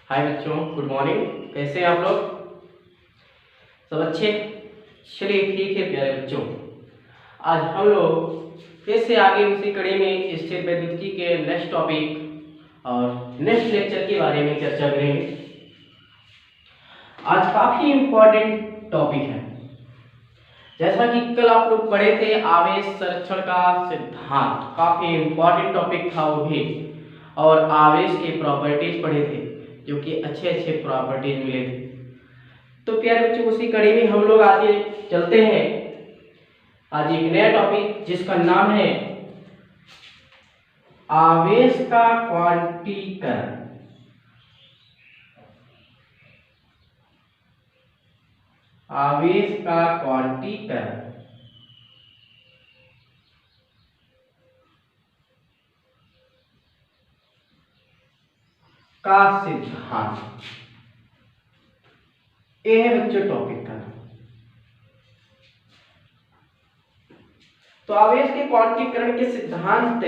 हाय बच्चों, good morning. कैसे हैं आप लोग? सब अच्छे? चलिए ठीक है प्यारे बच्चों, आज हम लोग फिर से आगे उसी कड़ी में स्थिर वैद्युतिकी के नेक्स्ट टॉपिक और नेक्स्ट लेक्चर के बारे में चर्चा करेंगे। आज काफी इम्पोर्टेंट टॉपिक है। जैसा कि कल आप लोग पढ़े थे आवेश संरक्षण का सिद्धांत, काफी इम्पोर्टेंट टॉपिक था वो भी, और आवेश के प्रॉपर्टीज पढ़े थे जो कि अच्छे अच्छे प्रॉपर्टीज मिले थे। तो प्यारे बच्चों, उसी कड़ी में हम लोग आगे चलते हैं। आज एक नया टॉपिक जिसका नाम है आवेश का क्वांटीकरण। आवेश का क्वांटीकरण का सिद्धांत, ये है बच्चों टॉपिक का। तो आवेश के क्वांटीकरण के सिद्धांत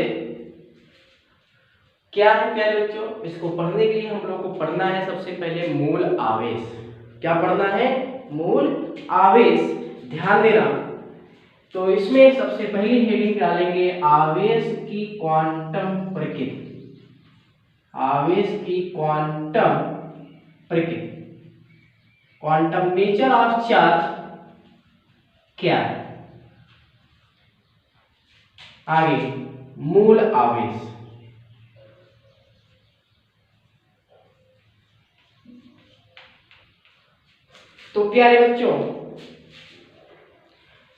क्या है प्यारे बच्चों? इसको पढ़ने के लिए हम लोग को पढ़ना है सबसे पहले मूल आवेश। क्या पढ़ना है? मूल आवेश। ध्यान देना। तो इसमें सबसे पहली हेडिंग डालेंगे आवेश की क्वांटम प्रकृति। आवेश की क्वांटम प्रकृति, क्वांटम नेचर ऑफ चार्ज क्या है। आगे मूल आवेश। तो प्यारे बच्चों,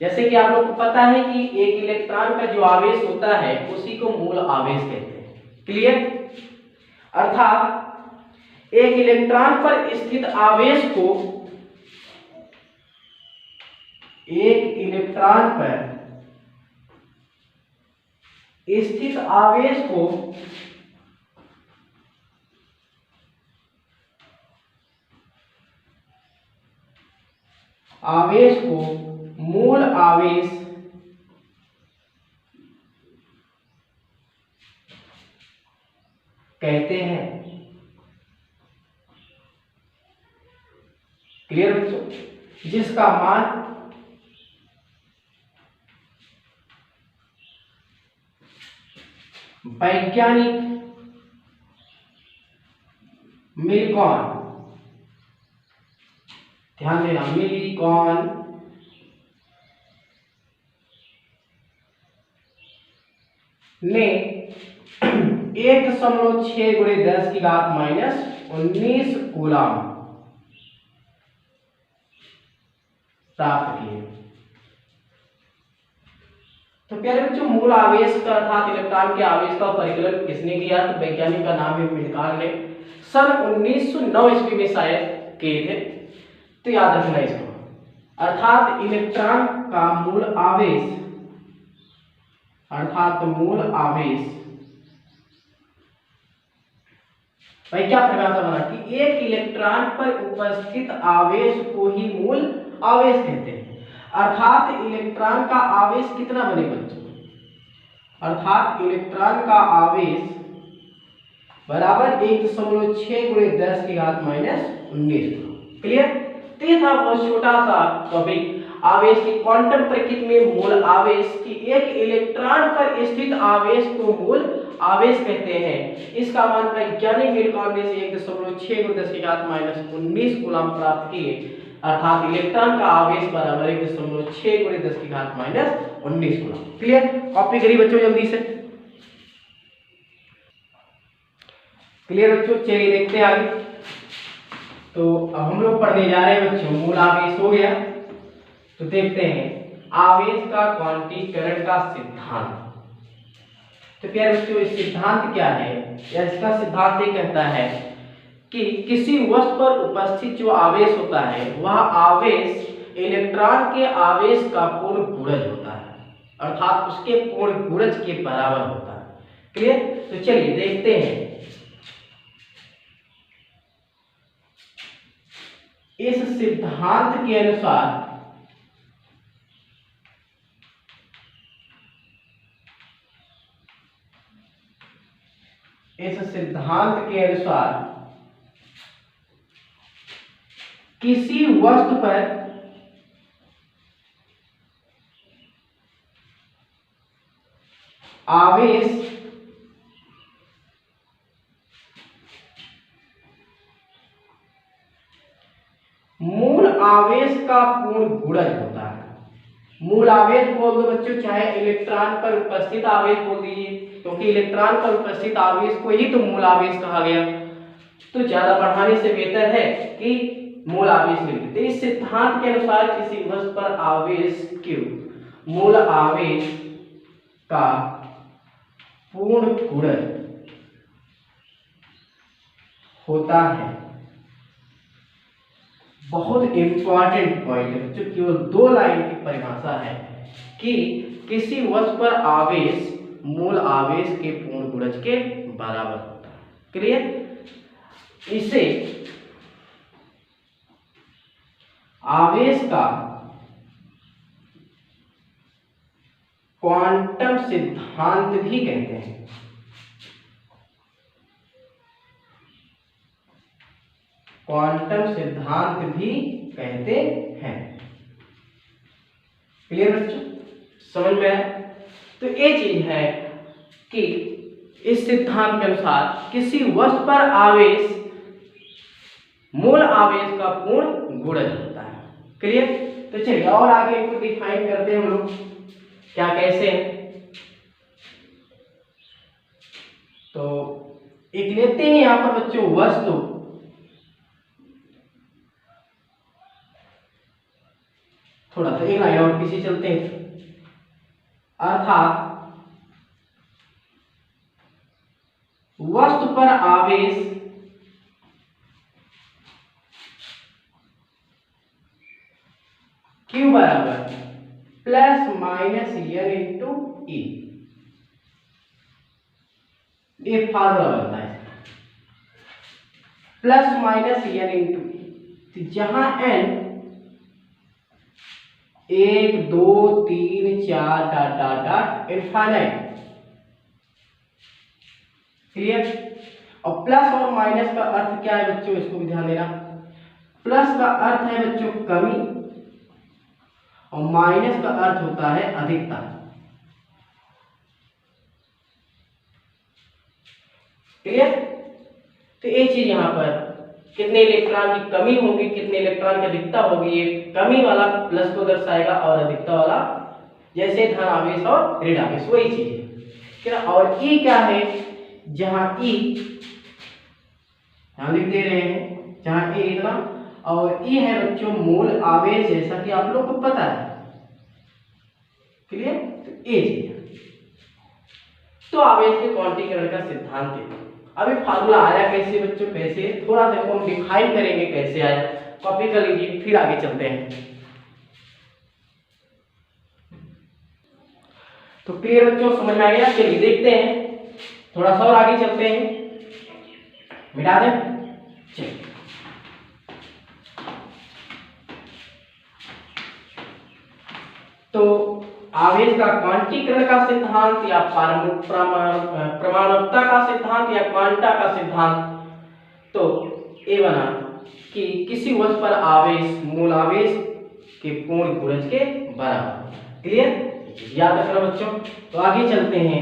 जैसे कि आप लोग को पता है कि एक इलेक्ट्रॉन का जो आवेश होता है उसी को मूल आवेश कहते हैं। क्लियर? अर्थात एक इलेक्ट्रॉन पर स्थित आवेश को, एक इलेक्ट्रॉन पर स्थित आवेश को मूल आवेश कहते हैं। क्लियर बच्चों? जिसका मान वैज्ञानिक मिलिकॉन, ध्यान देना, मिलिकॉन ने 1.6 × 10⁻⁻19 कूलम प्राप्त किए। तो प्यारे बच्चों, मूल आवेश का अर्थात इलेक्ट्रॉन के आवेश का परिकलन किसने किया? तो वैज्ञानिक का नाम है मिलिकॉन ने, सन 1909 ईस्वी में शायद किए थे। तो याद रखना इसको। अर्थात इलेक्ट्रॉन का मूल आवेश, अर्थात मूल आवेश, भाई क्या परिभाषा बना कि एक इलेक्ट्रॉन पर उपस्थित आवेश को ही मूल आवेश कहते हैं। अर्थात इलेक्ट्रॉन का आवेश कितना बने बच्चों? अर्थात इलेक्ट्रॉन का आवेश बराबर 1.6 × 10⁻⁻19। क्लियर? तो ये था बहुत छोटा सा टॉपिक आवेश की क्वांटम प्रकृति में मूल आवेश की एक इलेक्ट्रॉन पर स्थित आवेश को मूल आवेश कहते हैं। इसका मान वैज्ञानिक मिलिकॉन ने 1.6 × 10⁻⁻19 कूलम प्राप्त किए। अर्थात इलेक्ट्रॉन का आवेश बराबर 1.6 × 10⁻⁻19 कूलम। क्लियर? कॉपी करिए बच्चों जल्दी से। क्लियर बच्चों? चलिए देखते हैं आगे। तो अब हम लोग पढ़ने जा रहे हैं बच्चों, मूल आवेश हो गया। तो देखते हैं आवेश का क्वांटीकरण का सिद्धांत। तो प्यारे बच्चों, इस सिद्धांत क्या है? या इसका सिद्धांत ये कहता है कि किसी वस्तु पर उपस्थित जो आवेश होता है वह आवेश इलेक्ट्रॉन के आवेश का पूर्ण गुणज होता है, अर्थात उसके पूर्ण गुणज के बराबर होता है। क्लियर? तो चलिए देखते हैं। इस सिद्धांत के अनुसार किसी वस्तु पर आवेश मूल आवेश का पूर्ण गुणज होता है। मूल आवेश बोल दो बच्चों, चाहे इलेक्ट्रॉन पर उपस्थित आवेश बोल दीजिए, क्योंकि इलेक्ट्रॉन पर उपस्थित आवेश को ही तो मूल आवेश कहा गया। तो ज्यादा बढ़ाने से बेहतर है कि मूल आवेश लिख देते। इस सिद्धांत के अनुसार किसी वस्तु पर आवेश Q मूल आवेश का पूर्ण गुणज होता है। बहुत इंपॉर्टेंट पॉइंट है बच्चों, केवल 2 लाइन की परिभाषा है कि किसी वस्तु पर आवेश मूल आवेश के पूर्ण गुणज के बराबर होता है। क्लियर? इसे आवेश का क्वांटम सिद्धांत भी कहते हैं। क्वांटम सिद्धांत भी कहते हैं। क्लियर बच्चों? समझ में आया? तो ये चीज है कि इस सिद्धांत के अनुसार किसी वस्तु पर आवेश मूल आवेश का पूर्ण गुणज होता है। क्लियर? तो चलिए और आगे इनको डिफाइन करते हैं हम लोग, क्या कैसे है। तो एक लेते हैं यहां पर बच्चों वस्तु, थोड़ा सा एक लाइन और पीछे चलते हैं। अर्थात वस्तु पर आवेश Q बराबर plus minus n into e. ये फार्मूला बनता है प्लस माइनस n इंटू ई, जहां n 1 2 3 4 dot dot dot infinite. Clear? और प्लस और माइनस का अर्थ क्या है बच्चों, इसको भी ध्यान देना। प्लस का अर्थ है बच्चों कमी और माइनस का अर्थ होता है अधिकता। क्लियर? तो ये चीज यहां पर कितने इलेक्ट्रॉन की कमी होगी, कितने इलेक्ट्रॉन की अधिकता होगी, ये कमी वाला प्लस को दर्शाएगा और अधिकता वाला जैसे धन आवेश और ऋण आवेश, वही चीज है। क्या? और ई क्या है, जहां ई यहां लिख दे रहे हैं, जहां ए इतना और ई है बच्चों मूल आवेश, जैसा कि आप लोग को पता है। क्लियर? तो ए चीज है। तो आवेश के क्वांटीकरण का सिद्धांत है। अभी फार्मूला आया कैसे बच्चों, कैसे थोड़ा सा हम डिफाइन करेंगे कैसे आया, कॉपी कर लीजिए, फिर आगे चलते हैं। तो क्लियर बच्चों, समझ में आ गया? चलिए देखते हैं, थोड़ा सा और आगे चलते हैं, मिटा दें। चलिए तो आवेश का क्वांटीकरण का सिद्धांत या परमाणुकता का सिद्धांत या क्वांटा का सिद्धांत, तो ये बना कि किसी वस्तु पर आवेश मूल आवेश के पूर्ण गुणज के बराबर। क्लियर? याद रखना बच्चों। तो आगे चलते हैं।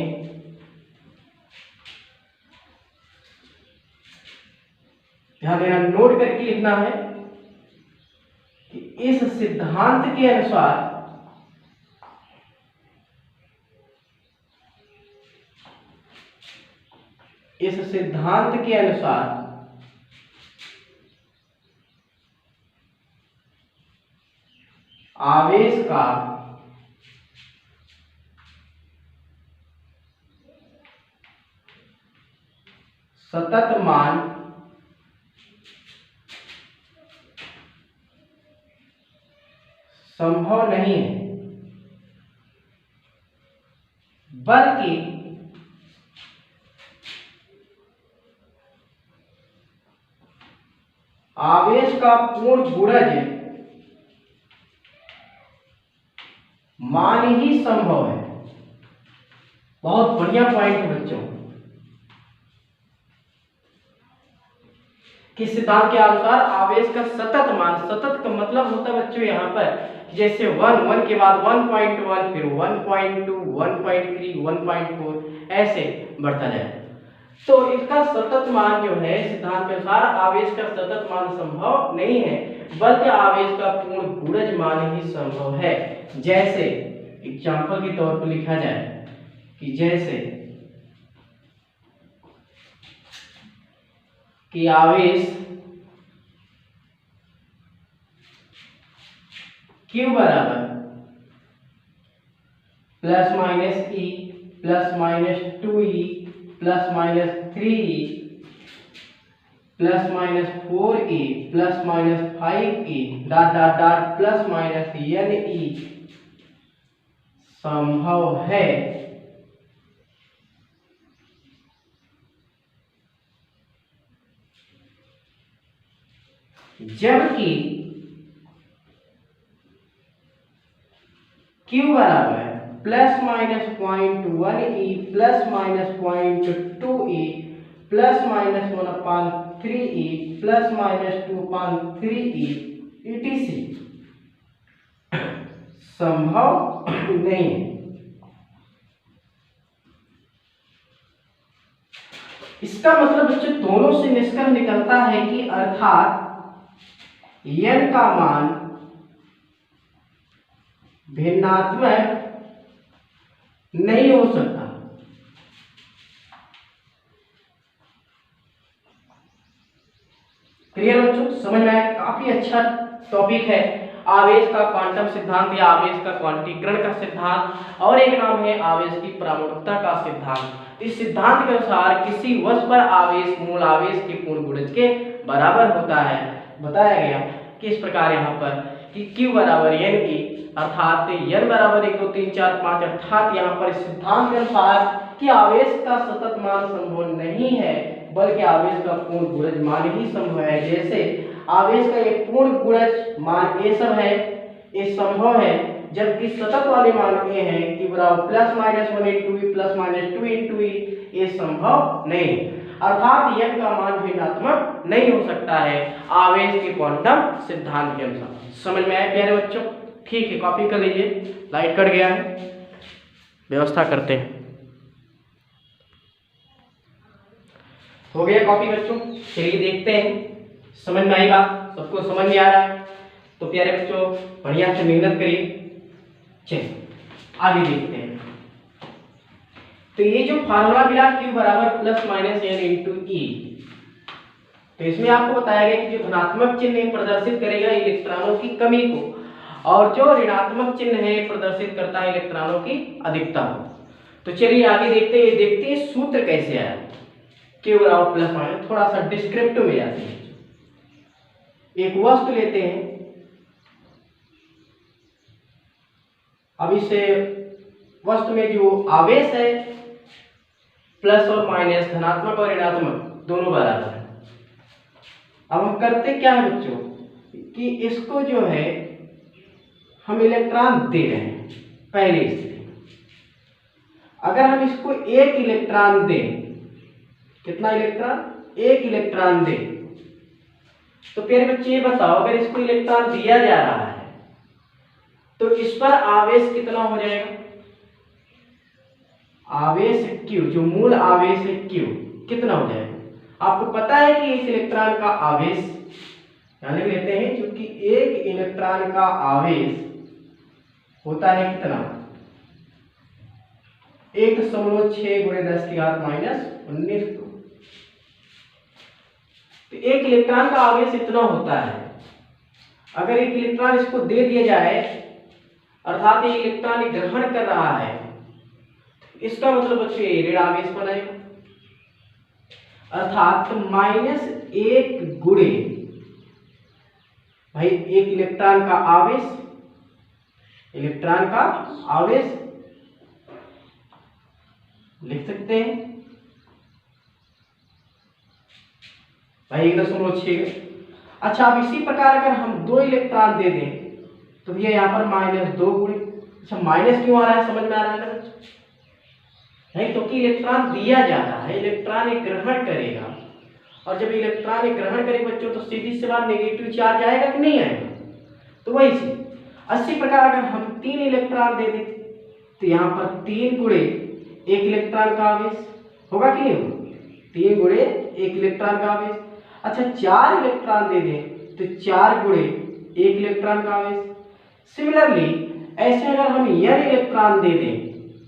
ध्यान देना, नोट करके लिखना है कि इस सिद्धांत के अनुसार आवेश का सतत मान संभव नहीं है, बल्कि आवेश का पूर्ण गुणज मान ही संभव है। बहुत बढ़िया पॉइंट है बच्चों। किस सिद्धांत के अनुसार आवेश का सतत मान, सतत का मतलब होता है बच्चों यहाँ पर जैसे 1 के बाद 1.1 फिर 1.2 1.3 1.4 ऐसे बढ़ता जाए। तो इसका सतत मान जो है सिद्धांत के अनुसार आवेश का सतत मान संभव नहीं है, बल्कि आवेश का पूर्ण गुणज मान ही संभव है। जैसे एग्जाम्पल के तौर पर लिखा जाए कि जैसे कि आवेश Q बराबर प्लस माइनस ई plus minus 2e plus minus 3e plus minus 4e plus minus 5e dot dot dot plus minus ne संभव है, जबकि Q बराबर plus minus 0.1e plus minus 0.2e plus minus 1/3e plus minus 2/3e etc संभव नहीं है। इसका मतलब बच्चों दोनों से निष्कर्ष निकलता है कि अर्थात n का मान भिन्नात्मक नहीं हो सकता। क्लियर बच्चों, समझ में आया? काफी अच्छा टॉपिक है आवेश का क्वांटम सिद्धांत या आवेश का क्वांटीकरण का सिद्धांत, और एक नाम है आवेश की प्रामाणिकता का सिद्धांत। इस सिद्धांत के अनुसार किसी वस्तु पर आवेश मूल आवेश के पूर्ण गुणज के बराबर होता है। बताया गया किस प्रकार यहाँ पर कि Q बराबर Ne अर्थात n बराबर 1 2 3 4 5 अर्थात यहाँ पर सिद्धांत के अनुसार कि आवेश का सतत मान संभव नहीं है, बल्कि आवेश का पूर्ण गुणज मान ही संभव है। जैसे आवेश का एक पूर्ण गुणज मान a सब है, ये संभव है, जबकि सतत वाले मान ए है कि बराबर plus minus 1 into e plus minus 2 into e, ये संभव नहीं, अर्थात n का मान भिन्नात्मक नहीं हो सकता है आवेश के क्वांटम सिद्धांत के अनुसार। समझ में आया प्यारे बच्चों? ठीक है, कॉपी कर लीजिए, लाइट कट गया है, व्यवस्था करते हैं। हो गया कॉपी बच्चों? चलिए देखते हैं, समझ में आई बात? सबको समझ में आ रहा है? तो प्यारे बच्चों बढ़िया से मेहनत करिए। चलिए आगे देखते हैं। तो ये जो फार्मूला मिला Q बराबर प्लस माइनस n इंटू ई, तो इसमें आपको बताया गया कि जो धनात्मक चिन्ह प्रदर्शित करेगा इलेक्ट्रॉनों की कमी को, और जो ऋणात्मक चिन्ह है प्रदर्शित करता है इलेक्ट्रॉनों की अधिकता को। तो चलिए आगे देखते हैं सूत्र कैसे आया Q बराबर प्लस माइनस। थोड़ा सा डिस्क्रिप्टिव में जाते हैं। एक वस्तु लेते हैं, अब इस वस्तु में जो आवेश है प्लस और माइनस, धनात्मक और ऋणात्मक दोनों बराबर है। अब हम करते क्या है बच्चों कि इसको जो है हम इलेक्ट्रॉन दे रहे हैं पहली स्थिति। अगर हम इसको एक इलेक्ट्रॉन दें, कितना इलेक्ट्रॉन? एक इलेक्ट्रॉन दें, तो फिर बच्चे ये बताओ अगर इसको इलेक्ट्रॉन दिया जा रहा है तो इस पर आवेश कितना हो जाएगा? आवेश Q, जो मूल आवेश है Q, कितना हो जाएगा? आपको पता है कि इस इलेक्ट्रॉन का आवेश यानी लेते हैं, क्योंकि एक इलेक्ट्रॉन का आवेश होता है कितना? 1.6 गुणे 10 की घात -19। तो एक इलेक्ट्रॉन का आवेश इतना होता है। अगर एक इलेक्ट्रॉन इसको दे दिया जाए, अर्थात ये इलेक्ट्रॉन ग्रहण कर रहा है, इसका मतलब बच्चे ऋण आवेश बनाएगा, अर्थात -1 गुणे भाई एक इलेक्ट्रॉन का आवेश लिख सकते हैं भाई 1.6। अच्छा, अब इसी प्रकार अगर हम 2 इलेक्ट्रॉन दे दें तो भैया यहाँ पर -2 गुणे। अच्छा, माइनस क्यों आ रहा है? समझ में आ रहा है ना बच्चों? नहीं, क्योंकि इलेक्ट्रॉन दिया जा रहा है, इलेक्ट्रॉन एक ग्रहण करेगा, और जब इलेक्ट्रॉन ग्रहण करे बच्चों तो सीधी सी बात नेगेटिव चार्ज आएगा कि नहीं आएगा। तो वही चीज इसी प्रकार अगर हम 3 इलेक्ट्रॉन दे दें तो यहाँ पर 3 गुणे 1 इलेक्ट्रॉन का आवेश होगा कि नहीं होगा, 3 गुणे 1 इलेक्ट्रॉन का आवेश। अच्छा 4 इलेक्ट्रॉन दे दें तो 4 गुणे 1 इलेक्ट्रॉन का आवेश। सिमिलरली ऐसे अगर हम n इलेक्ट्रॉन दे दें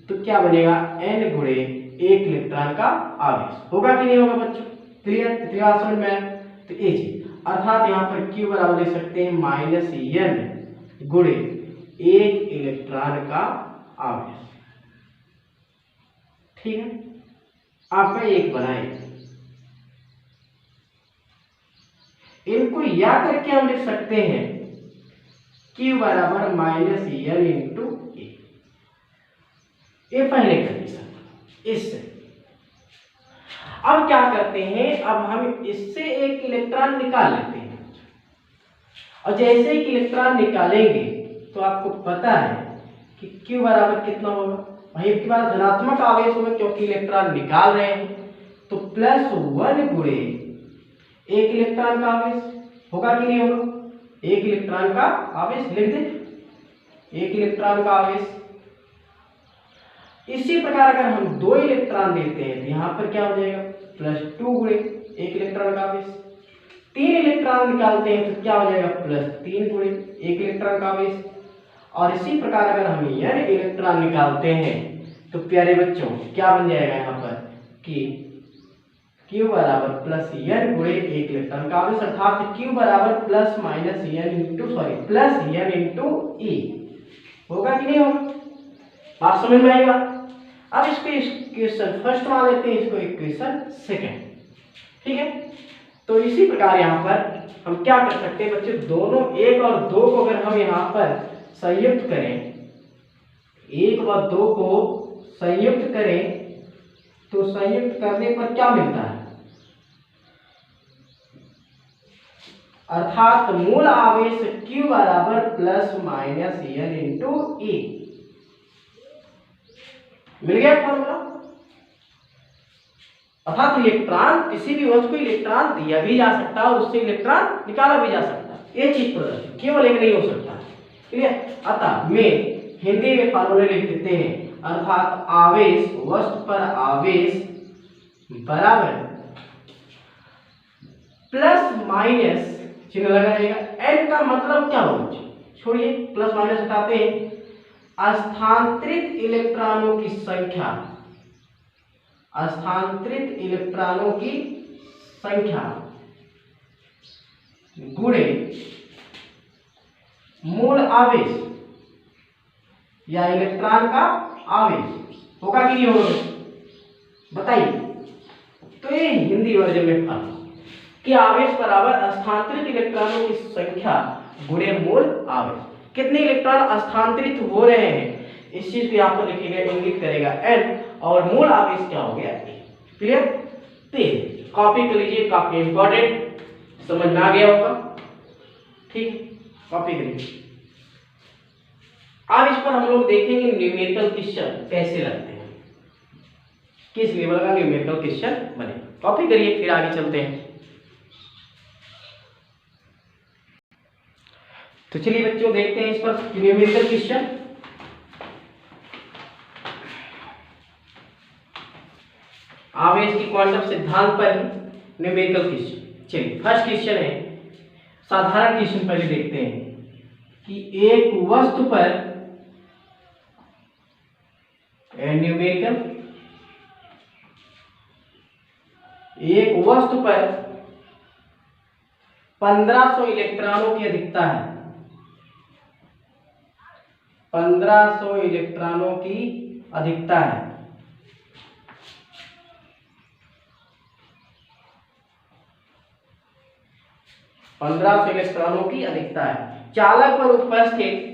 तो क्या बनेगा, n गुणे 1 इलेक्ट्रॉन का आवेश होगा कि नहीं होगा बच्चों। क्लियर, इतनी बात समझ में आया। तो ये चीज अर्थात यहाँ पर Q बराबर ले सकते हैं -n गुणे 1 इलेक्ट्रॉन का आवेश। ठीक है, आपका एक बनाए, इनको या करके हम लिख सकते हैं Q बराबर -n इंटू ए। ये पहले कंडीशन। इससे अब क्या करते हैं, अब हम इससे एक इलेक्ट्रॉन निकाल लेते हैं और जैसे ही इलेक्ट्रॉन निकालेंगे तो आपको पता है कि Q बराबर कितना होगा भाई, एक बार धनात्मक आवेश होगा क्योंकि इलेक्ट्रॉन निकाल रहे हैं, तो +1 गुणे 1 इलेक्ट्रॉन का आवेश होगा कि नहीं होगा। 1 इलेक्ट्रॉन का आवेश लिख दे, 1 इलेक्ट्रॉन का आवेश। इसी प्रकार अगर हम 2 इलेक्ट्रॉन देते हैं तो यहाँ पर क्या हो जाएगा, +2 गुणे 1 इलेक्ट्रॉन का आवेश। 3 इलेक्ट्रॉन निकालते हैं तो क्या हो जाएगा, +3 गुणे 1 इलेक्ट्रॉन का आवेश। और इसी प्रकार अगर हम n इलेक्ट्रॉन निकालते हैं तो प्यारे बच्चों क्या बन जाएगा यहाँ पर कि Q बराबर +n गुणे 1 इलेक्ट्रॉन का आवेश, अर्थात Q बराबर +n इंटू E होगा कि नहीं होगा। बात समझ में आएगा। अब इसको इक्वेशन फर्स्ट मान लेते हैं, इसको इक्वेशन सेकंड। ठीक है, तो इसी प्रकार यहाँ पर हम क्या कर सकते हैं बच्चे, दोनों 1 और 2 को अगर हम यहाँ पर संयुक्त करें, 1 व 2 को संयुक्त करें तो संयुक्त करने पर क्या मिलता है, अर्थात मूल आवेश Q बराबर +-n इंटू E। मिल गया फॉर्मूला। अर्थात इलेक्ट्रॉन, किसी भी वस्तु को इलेक्ट्रॉन दिया भी जा सकता है और उससे इलेक्ट्रॉन निकाला भी जा सकता है, ये चीज प्रदर्शित केवल एक नहीं हो सकता। ठीक है, अतः में हिंदी में फॉर्मूले लिख देते हैं, अर्थात आवेश, वस्तु पर आवेश बराबर + चिन्ह लगा रहेगा। n का मतलब क्या होगा, छोड़िए +- हटाते हैं, स्थानांतरित इलेक्ट्रॉनों की संख्या, स्थानांतरित इलेक्ट्रॉनों की संख्या गुणे मूल आवेश या इलेक्ट्रॉन का आवेश होगा कि नहीं होगा, बताइए। तो ये हिंदी वर्जन में था कि आवेश बराबर स्थानांतरित इलेक्ट्रॉनों की संख्या गुणे मूल आवेश। कितने इलेक्ट्रॉन स्थानांतरित हो रहे हैं इस चीज को यहाँ पर लिखेंगे, इंगित करेगा n, और मूल आवेश क्या हो गया A। क्लियर, तो कॉपी कर लीजिए, काफी इंपॉर्टेंट, समझ में आ गया होगा। ठीक, कॉपी करिए। अब इस पर हम लोग देखेंगे न्यूमेरिकल क्वेश्चन कैसे लगते हैं, किस लेवल का न्यूमेरिकल क्वेश्चन बने। कॉपी करिए, फिर आगे चलते हैं। तो चलिए बच्चों देखते हैं इस पर न्यूमेरिकल क्वेश्चन। आवेश की क्वांटम सिद्धांत पर ही न्यूमेरिकल क्वेश्चन। चलिए फर्स्ट क्वेश्चन है, साधारण क्वेश्चन पहले देखते हैं कि एक वस्तु पर न्यूमेरिकल, एक वस्तु पर 1500 इलेक्ट्रॉनों की अधिकता है, 1500 इलेक्ट्रॉनों की अधिकता है। इलेक्ट्रॉनों की अधिकता है। चालक पर उपस्थित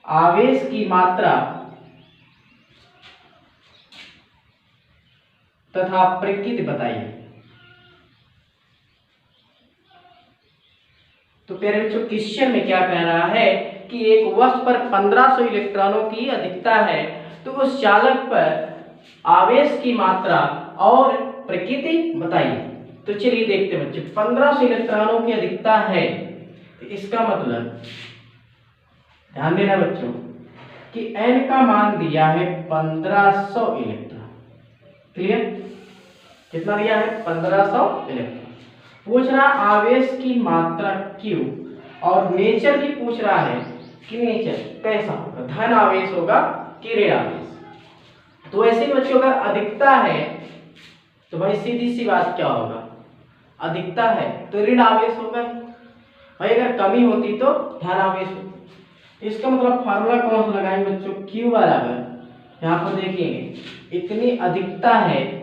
आवेश की मात्रा तथा प्रकृति बताइए। तो प्यारे बच्चों क्वेश्चन में क्या कह रहा है कि एक वस्तु पर 1500 इलेक्ट्रॉनों की अधिकता है, तो उस चालक पर आवेश की मात्रा और प्रकृति बताइए। तो चलिए देखते हैं बच्चों, 1500 इलेक्ट्रॉनों की अधिकता है, तो इसका मतलब ध्यान देना बच्चों कि n का मान दिया है 1500 इलेक्ट्रॉन। क्लियर? कितना दिया है? 1500 इलेक्ट्रॉन। पूछ रहा आवेश की मात्रा Q और नेचर भी पूछ रहा है कि नेचर कैसा होगा, धन आवेश होगा कि ऋण आवेश। तो ऐसे बच्चों अगर अधिकता है तो भाई सीधी सी बात क्या होगा, अधिकता है तो ऋण आवेश होगा भाई, अगर कमी होती तो धन आवेश होती। इसका मतलब फार्मूला कौन सा लगाएंगे बच्चों, Q बराबर यहाँ पर देखिए इतनी अधिकता है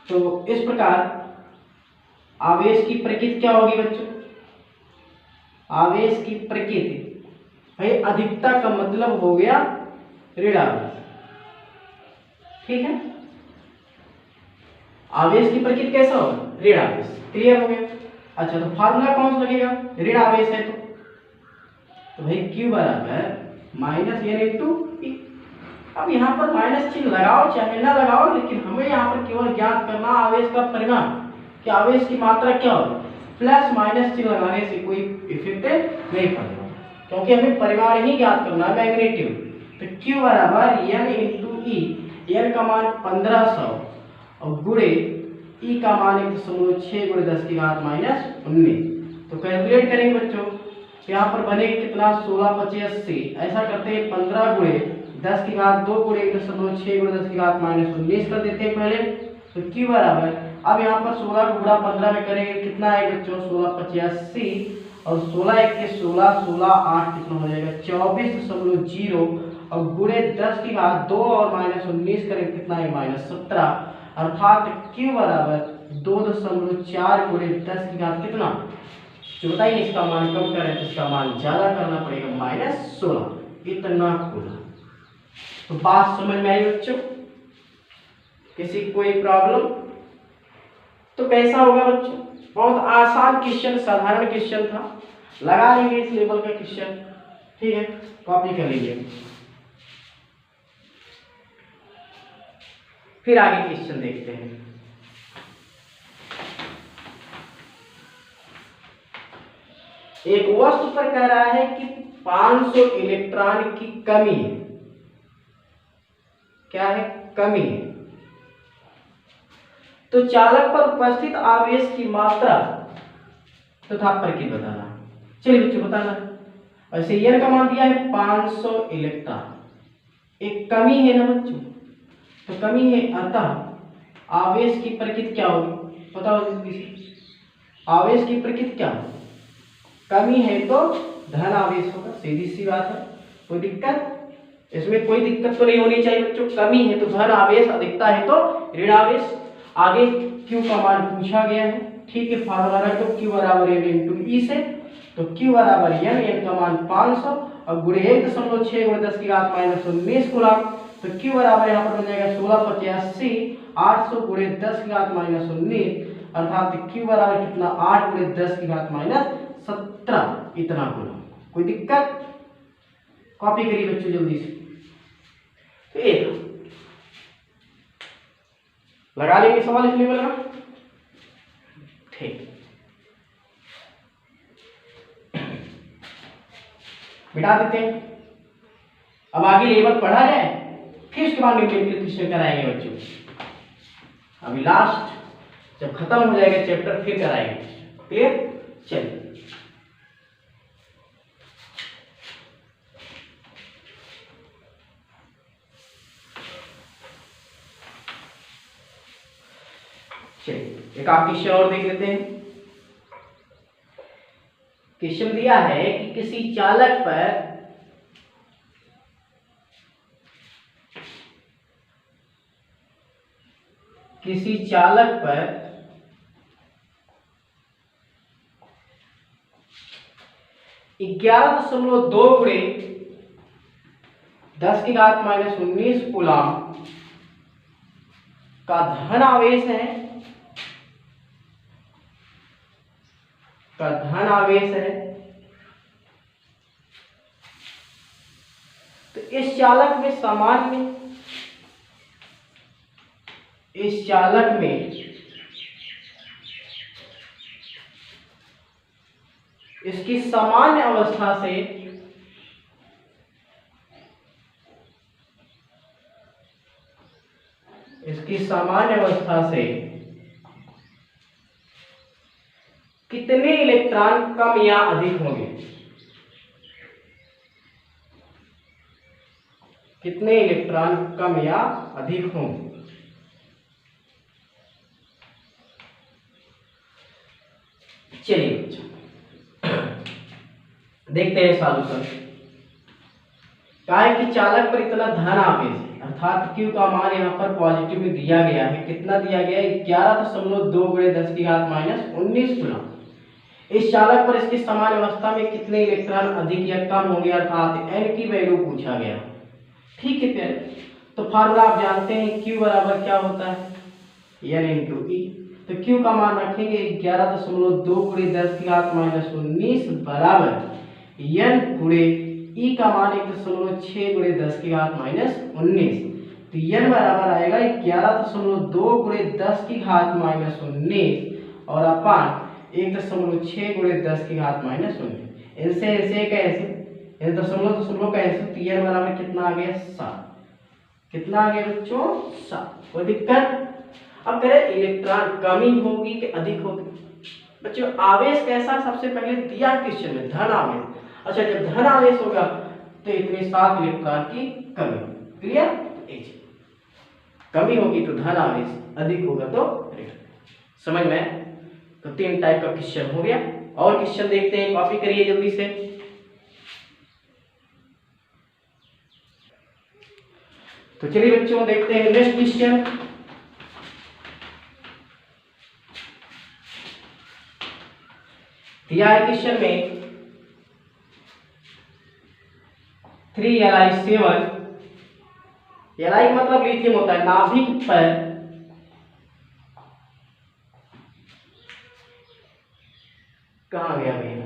तो इस प्रकार आवेश की प्रकृति क्या होगी बच्चों, आवेश की प्रकृति भाई अधिकता का मतलब हो गया ऋण आवेश। ठीक है, आवेश की प्रकृति कैसा होगा, ऋण आवेश। क्लियर हो गया? अच्छा, तो फार्मूला कौन सा लगेगा, ऋण आवेश है तो भाई Q बराबर माइनस n इंटू पी। अब यहाँ पर माइनस चिन्ह लगाओ चाहे ना लगाओ, लेकिन हमें यहाँ पर केवल ज्ञात करना आवेश का परिमाण कि आवेश की मात्रा क्या होगी। प्लस माइनस चिन्ह लगाने से कोई इफेक्ट नहीं पड़ेगा, क्योंकि हमें परिमाण ही ज्ञात करना है, मैग्नीट्यूड। तो Q बराबर n इंटू ई, n का मान 1500 और गुणे ई का मान 1.6 गुणे 10 की घात माइनस 19। तो कैलकुलेट करेंगे बच्चों, यहाँ पर बने कितना 16 25 80, ऐसा करते हैं 15 गुणे 10 की घात 2 गुणे 1.6 गुणे 10 की घात माइनस 19 कर देते हैं पहले। तो Q बराबर, अब यहाँ पर 16 को गुणा 15 में करेंगे कितना है बच्चों 16 25 80 और 16 1 के 16 16 8 कितना हो जाएगा 24.0 और गुणे 10 की घात 2 और माइनस 19 करेंगे कितना है माइनस 17, अर्थात Q बराबर 2.4 गुणे 10 की घात कितना, जो बताइए इसका मान कम करें तो इसका मान ज्यादा करना पड़ेगा माइनस 16, इतना कूलम। तो बात समझ में आई बच्चों, किसी कोई प्रॉब्लम? तो कैसा होगा बच्चों, बहुत आसान क्वेश्चन, साधारण क्वेश्चन था, लगा लेंगे इस लेवल का क्वेश्चन। ठीक है, कॉपी कर लीजिए। फिर आगे क्वेश्चन देखते हैं। एक वस्तु पर कह रहा है कि 500 इलेक्ट्रॉन की कमी है, क्या है, कमी है, तो चालक पर उपस्थित आवेश की मात्रा तथा प्रकृति बताना। चलिए बच्चों बताना। वैसे n का मान दिया है 500 इलेक्ट्रॉन, एक कमी है ना बच्चों, तो कमी है, अतः आवेश की प्रकृति क्या होगी, बताओ जल्दी। आवेश की प्रकृति क्या होगी, कमी है तो धन आवेश होगा, सीधी सी बात है, कोई दिक्कत इसमें, कोई दिक्कत तो नहीं होनी चाहिए बच्चों। कमी है तो धन आवेश, अधिकता है तो ऋण आवेश। आगे Q का मान पूछा गया है, ठीक है, फार्मूला रख दो Q बराबर n इंटू ई से, तो Q बराबर n का मान 500 और गुणे 1.6 गुणे 10 की घात माइनस 19 कूलम। तो Q बराबर यहाँ पर बन जाएगा 16 25 80 800 गुणे 10 की घात माइनस 19, अर्थात Q बराबर कितना 8 गुणे 10 की घात माइनस 17, इतना कूलम। कोई दिक्कत? कॉपी करिए बच्चों जल्दी से। तो एक लगा लेंगे सवाल इस लेवल का, ठीक, मिटा देते हैं। अब आगे लेवल पढ़ा जाए, फिर उसके बाद न्यूमेरिकल क्वेश्चन कराएंगे बच्चों। अभी लास्ट जब खत्म हो जाएगा चैप्टर फिर कराएंगे। क्लियर? चलिए चलिए एक आप क्वेश्चन और देख लेते हैं। क्वेश्चन दिया है कि किसी चालक पर किसी चालक पर 11.2 गुणे 10 की घात माइनस 19 कूलम का धन आवेश है का धन आवेश है, तो इस चालक में इसकी सामान्य अवस्था से कितने इलेक्ट्रॉन कम या अधिक होंगे? कितने इलेक्ट्रॉन कम या अधिक होंगे? चलिए देखते हैं सॉल्यूशन। क्या है कि चालक पर इतना धन आवेश अर्थात Q का मान यहाँ पर पॉजिटिव में दिया गया है। कितना दिया गया है? 11.2 × 10⁻⁻19 कूलम। इस चालक पर इसकी समान अवस्था में कितने इलेक्ट्रॉन अधिक या कम होंगे अर्थात n की वैल्यू पूछा गया। ठीक है प्यारे, तो फार्मूला आप जानते हैं Q बराबर क्या होता है? N × E। तो Q का मान रखेंगे 11.2 × 10⁻19 बराबर N × E का मान 1.6 × 10⁻19। तो N बराबर आएगा 11.2 × 10⁻19 और अपान 1.6 × 10⁻19। इनसे कैसे दशमलव कैसे, तो N बराबर कितना आ गया? 7। कितना आ गया बच्चों? 7। कोई दिक्कत? अब करें इलेक्ट्रॉन कमी होगी कि अधिक होगी? बच्चों आवेश कैसा सबसे पहले दिया क्वेश्चन में? धन आवेश। अच्छा, जब धन आवेश होगा तो इतने 7 इलेक्ट्रॉन की कमी। क्लियर? कमी होगी तो धन आवेश, अधिक होगा तो ऋण। समझ में? तो 3 टाइप का क्वेश्चन हो गया। और क्वेश्चन देखते हैं, कॉपी करिए जल्दी से। तो चलिए बच्चों देखते हैं नेक्स्ट क्वेश्चन। दिया है क्वेश्चन में 3Li7, Li मतलब लिथियम होता है, नाभिक पर कहाँ गया भैया?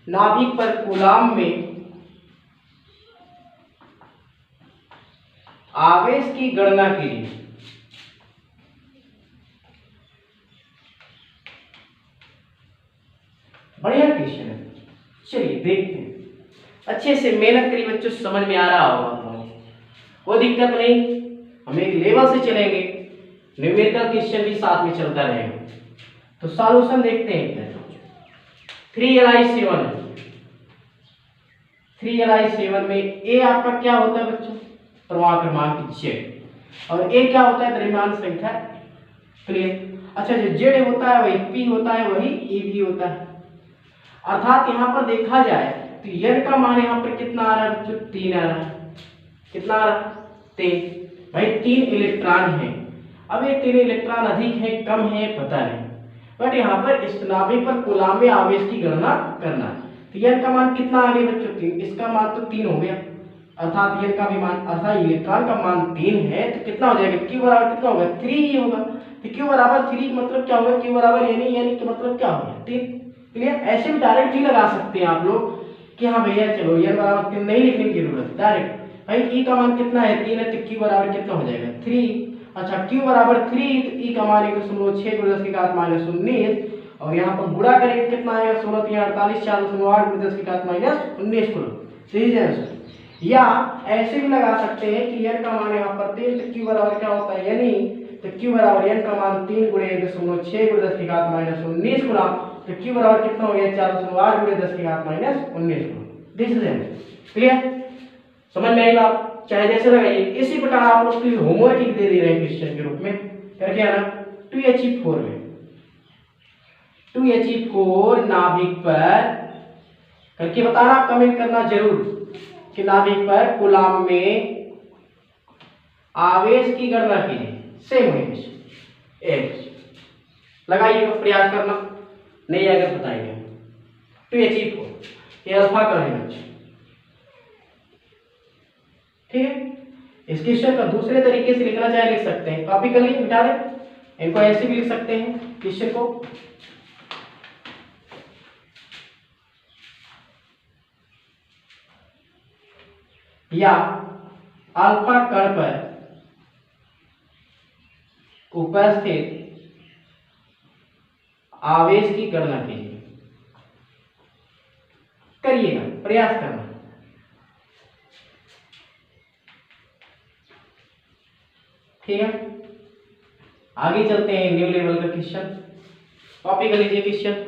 नाभिक पर कूलाम में आवेश की गणना के लिए बढ़िया क्वेश्चन है। चलिए देखते हैं, अच्छे से मेहनत करिए बच्चों, समझ में आ रहा होगा। कोई दिक्कत नहीं, हम एक लेवल से चलेंगे, न्यूमेरिकल क्वेश्चन भी साथ में चलता रहेगा। तो सॉल्यूशन देखते हैं। 3Li7 है। 3Li7 में ए आपका क्या होता है बच्चों? परमाणु क्रमांक Z, और ए क्या होता है? द्रव्यमान संख्या। क्लियर? अच्छा, जो Z होता है वही P होता है, वही E भी होता है। अर्थात यहाँ पर देखा जाए तो N का मान यहाँ पर कितना आ रहा है बच्चों? 3 आ रहा है। कितना आ रहा है? 3। भाई 3 इलेक्ट्रॉन है। अब ये 3 इलेक्ट्रॉन अधिक है कम है पता नहीं, बट यहाँ पर इस नाभिक पर कूलाम में आवेश की गणना करना है। तो N का मान कितना आ गया बच्चों? 3। इसका मान तो 3 हो गया, अर्थात N का भी मान, अर्थात इलेक्ट्रॉन का मान 3 है, तो कितना हो जाएगा? Q बराबर कितना होगा? 3 ही होगा। तो Q बराबर 3 मतलब क्या होगा? Q बराबर यानी का मतलब क्या होगा? 3। क्लियर? ऐसे भी डायरेक्ट भी लगा सकते हैं आप लोग कि हाँ भैया चलो N बराबर 3 नहीं लिखने की जरूरत, डायरेक्ट भाई E का मान कितना है? 3 है, तो Q बराबर कितना हो जाएगा? 3। अच्छा, Q बराबर 3, तो E का मान 1.6 × 10⁻19 और यहाँ पर गुणा करेंगे कितना आएगा? 16 3 48 4.8 × 10⁻19 कूलम। सही है आंसर। या ऐसे भी लगा सकते हैं कि N का मान यहाँ पर 3, तो Q बराबर क्या होता है? यानी तो Q बराबर N का मान 3 × 1.6 × 10⁻19 कूलम, तो Q बराबर कितना हो गया? 4.8 × 10⁻19 coulomb. This is answer. Clear? समझ में आई बात? चाहे जैसे लगाइए। इसी प्रकार आप लोग के लिए होमवर्क दे दे रहे हैं क्वेश्चन के रूप में, करके आना 2He4 में 2He4 नाभिक पर करके बताना, कमेंट करना जरूर कि नाभिक पर कूलाम में आवेश की गणना कीजिए। सेम है क्वेश्चन, एक लगाइएगा, प्रयास करना, नहीं आएगा बताइए। 2He4 ये अल्फा का है बच्चे। ठीक है? इस क्वेश्चन का दूसरे तरीके से लिखना चाहे लिख सकते हैं, कॉपी कर ली, मिटा दें। इनको ऐसे भी लिख सकते हैं क्वेश्चन को। या अल्फा कण पर उपस्थित आवेश की गणना कीजिए। करिएगा, प्रयास करना। ठीक है, आगे चलते हैं। न्यू लेवल का क्वेश्चन, कॉपी कर लीजिए क्वेश्चन।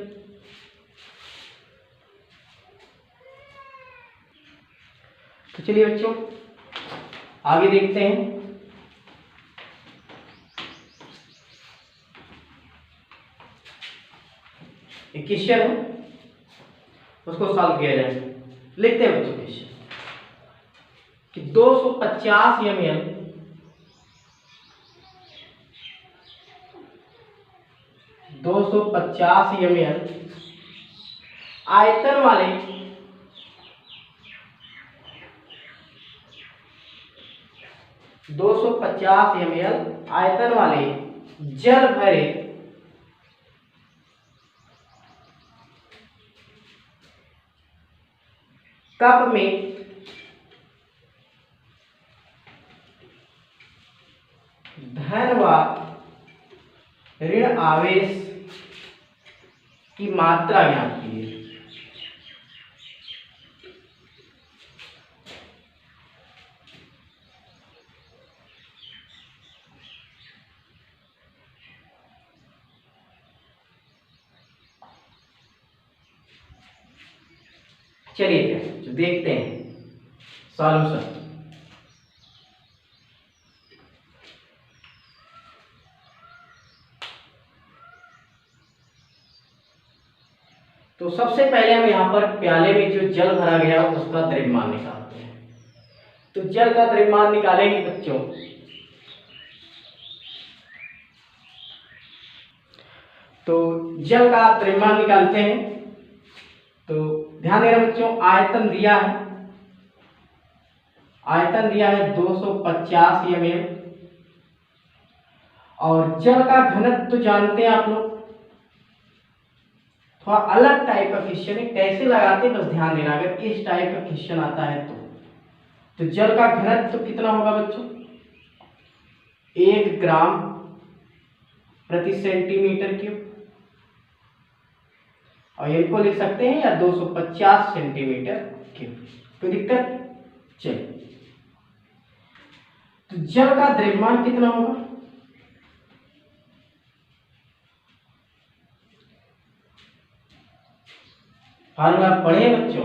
तो चलिए बच्चों आगे देखते हैं। एक क्वेश्चन है, उसको सॉल्व किया जाए। लिखते हैं बच्चों क्वेश्चन कि 250 ml 250 ml आयतन वाले 250 ml आयतन वाले जल भरे कप में धन व ऋण आवेश की मात्रा ज्ञात कीजिए। चलिए जो देखते हैं सॉल्यूशन। तो सबसे पहले हम यहाँ पर प्याले में जो जल भरा गया उसका द्रव्यमान निकालते हैं। तो जल का द्रव्यमान निकालेंगे बच्चों। तो जल का द्रव्यमान निकालते हैं। तो ध्यान देना बच्चों, आयतन दिया है, आयतन दिया है 250 ml और जल का घनत्व तो जानते हैं आप लोग। थोड़ा अलग टाइप का क्वेश्चन है, कैसे लगाते बस ध्यान देना। अगर इस टाइप का क्वेश्चन आता है तो जल का घनत्व कितना होगा बच्चों? 1 ग्राम प्रति सेंटीमीटर क्यूब, और इनको लिख सकते हैं या 250 सेंटीमीटर क्यूब। कोई दिक्कत? चलिए, तो जल का द्रव्यमान कितना होगा? फार्मूला पढ़े बच्चों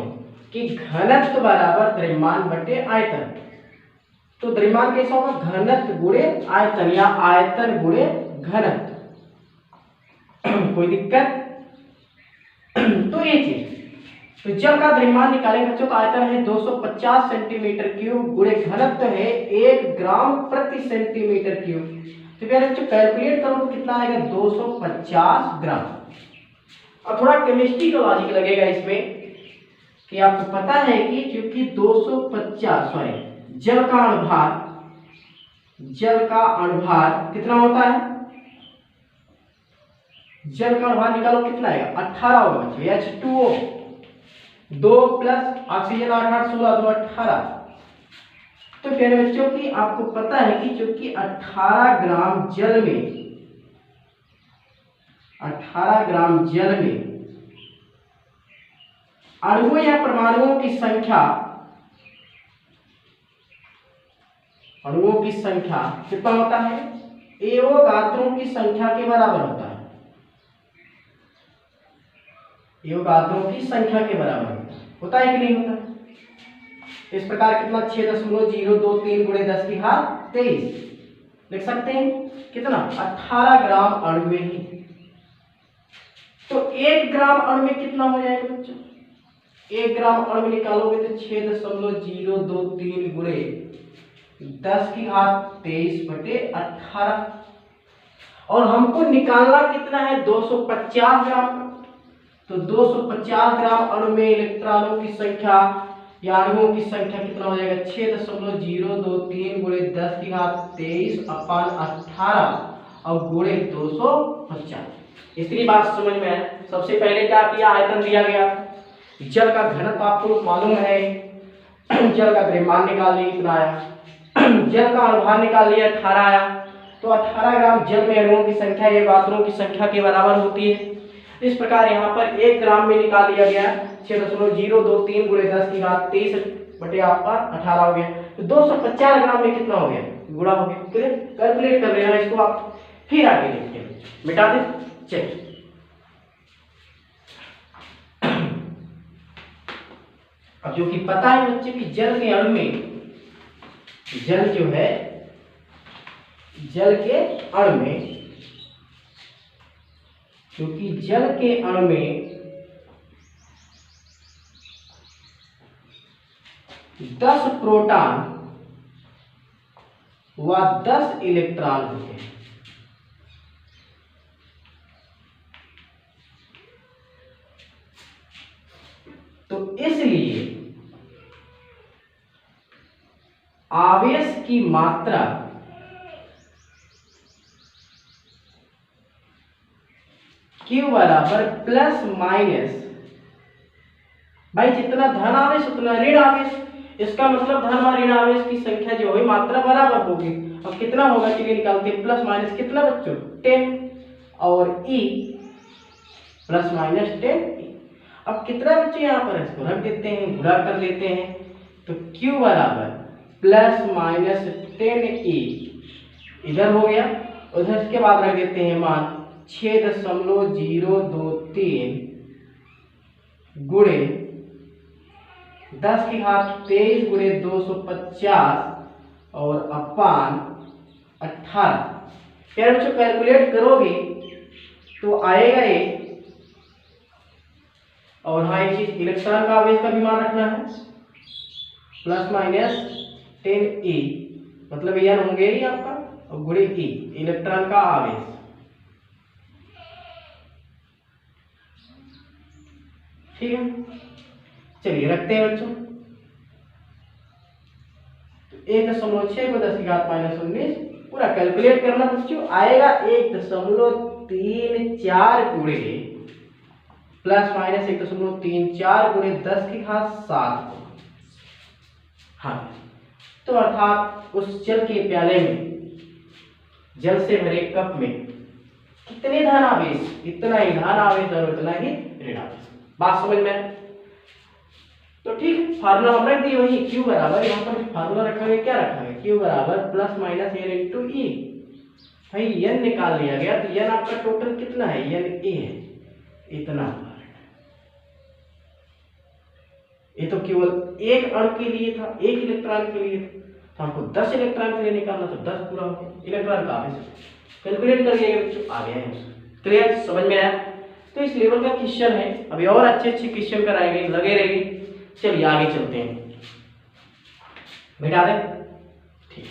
कि घनत्व बराबर द्रव्यमान बटे आयतन। तो द्रव्यमान कैसा होगा? घनत्व गुणे आयतन या आयतन गुणे घनत्व। कोई दिक्कत? तो ये चीज, तो जल का द्रव्यमान निकालेंगे बच्चों तो आयतन है 250 सेंटीमीटर क्यूब गुणे घनत्व है 1 ग्राम प्रति सेंटीमीटर क्यूब। तो प्यारे बच्चों कैलकुलेट करो तो कितना आएगा? 250 ग्राम। और थोड़ा केमिस्ट्री का लॉजिक लगेगा इसमें कि आपको पता है कि क्योंकि 250 जल का अणुभार कितना होता है? जल का अणुभार निकालो कितना आएगा? 18 होगा बच्चों। H2O 2 plus oxygen 8 16 2 18। तो प्यारे बच्चों की आपको पता है कि क्योंकि 18 ग्राम जल में 18 ग्राम जल में अणुओं या परमाणुओं की संख्या कितना होता है? एवोगाद्रों की संख्या के बराबर होता है। एवोगाद्रों की संख्या के बराबर होता है कि नहीं होता? इस प्रकार कितना 6.023 गुणे 10 की घात 23 लिख सकते हैं। कितना? 18 ग्राम अणु में ही। तो 1 ग्राम अणु में कितना हो जाएगा बच्चों? 1 ग्राम अणु में निकालोगे तो 6.023 गुणे 10 की घात 23 बटे 18। और हमको निकालना कितना है? 250 ग्राम। तो 250 ग्राम अणु में इलेक्ट्रॉनों की संख्या या अणुओं की संख्या कितना हो जाएगा? 6.023 गुणे 10 की घात 23 अपान 18 और गुणे 250। इतनी बात समझ में है। सबसे पहले क्या किया? आयतन दिया गया, जल का घनत्व आपको मालूम है जल का द्रव्यमान निकाल लिया, इतना आया। जल का अणुभार निकाल लिया, 18 आया। तो 18 ग्राम जल में अणुओं की संख्या एक अणुओं की संख्या के बराबर होती है। इस प्रकार यहाँ पर 1 ग्राम में निकाल लिया गया 6.023 गुणे 10 की घात 23 बटे आपका 18 हो गया। तो 250 ग्राम में कितना हो गया, गुणा हो गया। क्लियर, कैलकुलेट कर लेना इसको आप, फिर आगे देखते हैं। मिटा दे, चलिए। अब जो कि पता है बच्चे कि जल के अणु में, जल जो है, जल के अणु में, क्योंकि जल के अणु में 10 प्रोटॉन व 10 इलेक्ट्रॉन होते हैं। तो इसलिए आवेश की मात्रा Q बराबर प्लस माइनस, भाई जितना धन आवेश उतना ऋण आवेश, इसका मतलब धन और ऋण आवेश की संख्या जो है मात्रा बराबर होगी। अब कितना होगा, चलिए निकालते हैं। प्लस माइनस कितना बच्चों, 10, और E प्लस माइनस 10। अब कितना बच्चे यहाँ पर, इसको रख देते हैं, गुणा कर लेते हैं। तो Q बराबर प्लस माइनस 10E इधर हो गया, उधर इसके बाद रख देते हैं मान 6.023 गुणे 10 की घात 23 गुणे 250 और अपान 18। क्या बच्चों कैलकुलेट करोगे तो आएगा ये। और हाँ, एक चीज इलेक्ट्रॉन का आवेश का भी मान रखना है, प्लस माइनस 10E मतलब यह होंगे ही आपका, और गुणे E इलेक्ट्रॉन का आवेश। ठीक है, चलिए रखते हैं बच्चों। 1.6 को 10 की घात -19 पूरा कैलकुलेट करना बच्चों, आएगा 1.34 गुणे प्लस माइनस 1.34 गुणे 10 की घात 7। हाँ, तो अर्थात उस जल के प्याले में, जल से भरे कप में कितने धन आवेश, इतना ही धन आवेश और उतना ही ऋण आवेश। बात समझ में आए? तो ठीक है, फार्मूला हम रख दिए वही, Q बराबर, यहाँ पर फार्मूला रखेंगे, क्या रखेंगे, Q बराबर plus minus n into E। भाई n निकाल लिया गया, तो n आपका टोटल कितना है, n A है, इतना। ये तो केवल एक अणु के लिए था, एक इलेक्ट्रॉन के लिए था, तो हमको 10 इलेक्ट्रॉन के लिए निकालना, तो 10 पूरा हो गया इलेक्ट्रॉन का आवेश। कैलकुलेट कर लिया बच्चों, आ गया है। क्लियर, समझ में आया? तो इस लेवल का क्वेश्चन है, अभी और अच्छे अच्छे क्वेश्चन कराएंगे, लगे रहेंगे। चलिए आगे चलते हैं, मिटा दे। ठीक,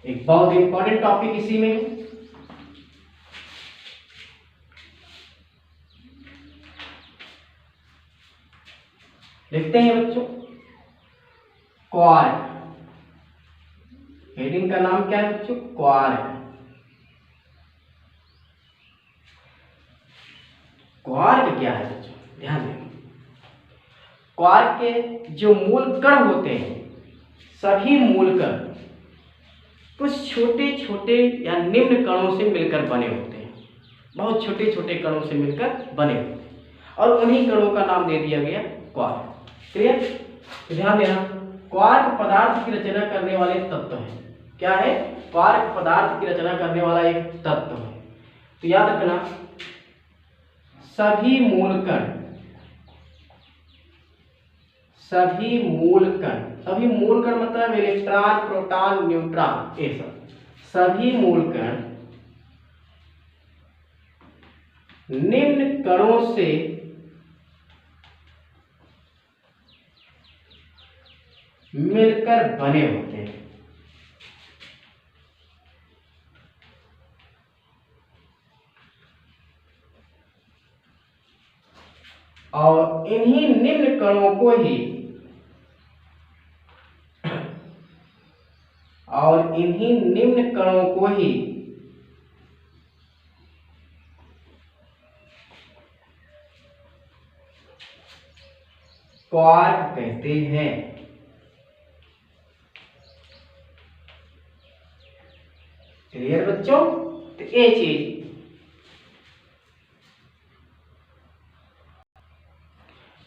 एक बहुत इंपॉर्टेंट टॉपिक इसी में है। लिखते हैं बच्चों, क्वार्क। हेडिंग का नाम क्या है बच्चों, क्वार्क। क्वार्क क्या है बच्चों, ध्यान दें। क्वार्क के जो मूल कण होते हैं, सभी मूल कण कुछ छोटे छोटे या निम्न कणों से मिलकर बने होते हैं, बहुत छोटे छोटे कणों से मिलकर बने होते हैं, और उन्हीं कणों का नाम दे दिया गया क्वार्क। क्लियर, तो ध्यान देना, क्वार्क पदार्थ की रचना करने वाले तत्व है। क्या है, क्वार्क पदार्थ की रचना करने वाला एक तत्व है। तो याद रखना, सभी मूल कण, सभी मूल कण, सभी मूल कण मतलब इलेक्ट्रॉन, प्रोटॉन, न्यूट्रॉन, ये सब सभी मूल कण निम्न कणों से मिलकर बने होते हैं। और इन्हीं निम्न कणों को ही, और इन्हीं निम्न कणों को ही क्वार्क कहते हैं। क्लियर बच्चों? तो ये चीज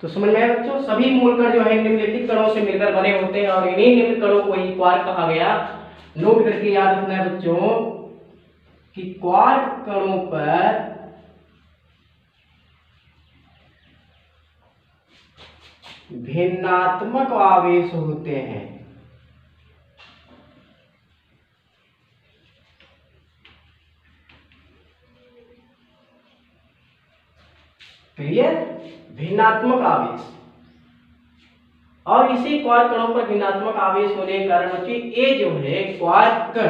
तो समझ में आया बच्चों। सभी मूलकण जो है निम्नलिखित कणों से मिलकर बने होते हैं और इन्हीं निम्न कणों को ही क्वार्क कहा गया। नोट करके याद रखना है बच्चों कि क्वार्क कणों पर भिन्नात्मक आवेश होते हैं। क्लियर? भिन्नात्मक आवेश। और इसी क्वार्क कणों पर भिन्नात्मक आवेश होने के कारण बच्चों ये जो है क्वार्क कण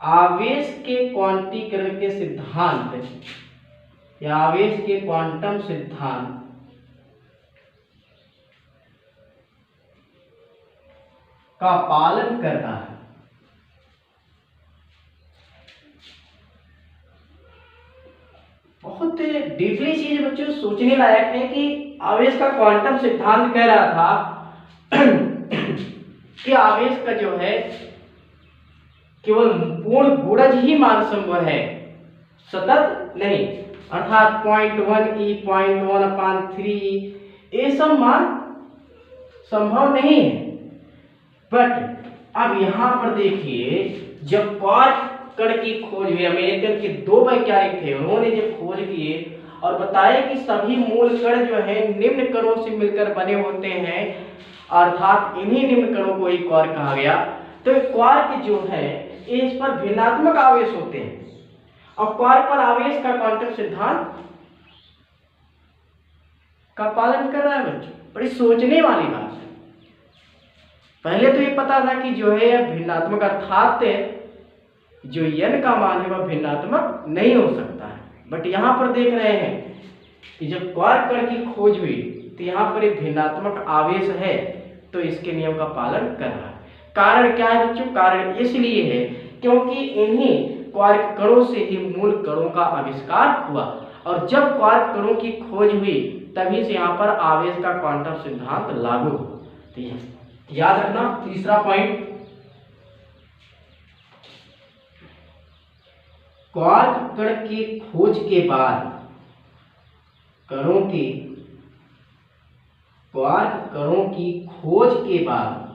आवेश के क्वांटीकरण के सिद्धांत या आवेश के क्वांटम सिद्धांत का पालन करता है। बहुत डीपली चीज बच्चों सोचने लायक है कि आवेश का क्वांटम सिद्धांत कह रहा था कि आवेश का जो है केवल पूर्ण गुणज ही मान संभव है, सतत नहीं। अर्थात 0.1 E 0.1/3 ये सब मान संभव नहीं है। बट अब यहां पर देखिए, जब क्वार्क कण की खोज हुई, अमेरिकन के 2 वैज्ञानिक थे, उन्होंने जब खोज किए और बताया कि सभी मूल कण जो है निम्न कणों से मिलकर बने होते हैं, अर्थात इन्हीं निम्न कणों को ही क्वार्क कहा गया। तो क्वार्क जो है इस पर भिन्नात्मक आवेश होते हैं और क्वार्क पर आवेश का क्वांटम सिद्धांत का पालन कर रहा है बच्चों। बड़ी सोचने वाली बात है। पहले तो ये पता था कि जो है यह भिन्नात्मक, अर्थात जो n का मान है वह भिन्नात्मक नहीं हो सकता है। बट यहाँ पर देख रहे हैं कि जब क्वार्क कण की खोज हुई तो यहाँ पर एक भिन्नात्मक आवेश है, तो इसके नियम का पालन कर रहा है। कारण क्या है बच्चों? कारण इसलिए है क्योंकि इन्हीं क्वार्क कणों से ही मूल कणों का आविष्कार हुआ और जब क्वार्क कणों की खोज हुई तभी से यहाँ पर आवेश का क्वांटम सिद्धांत लागू हुआ। ठीक है, याद रखना। तीसरा पॉइंट, क्वार्क कण की खोज के बाद क्वार्क कणों की खोज के बाद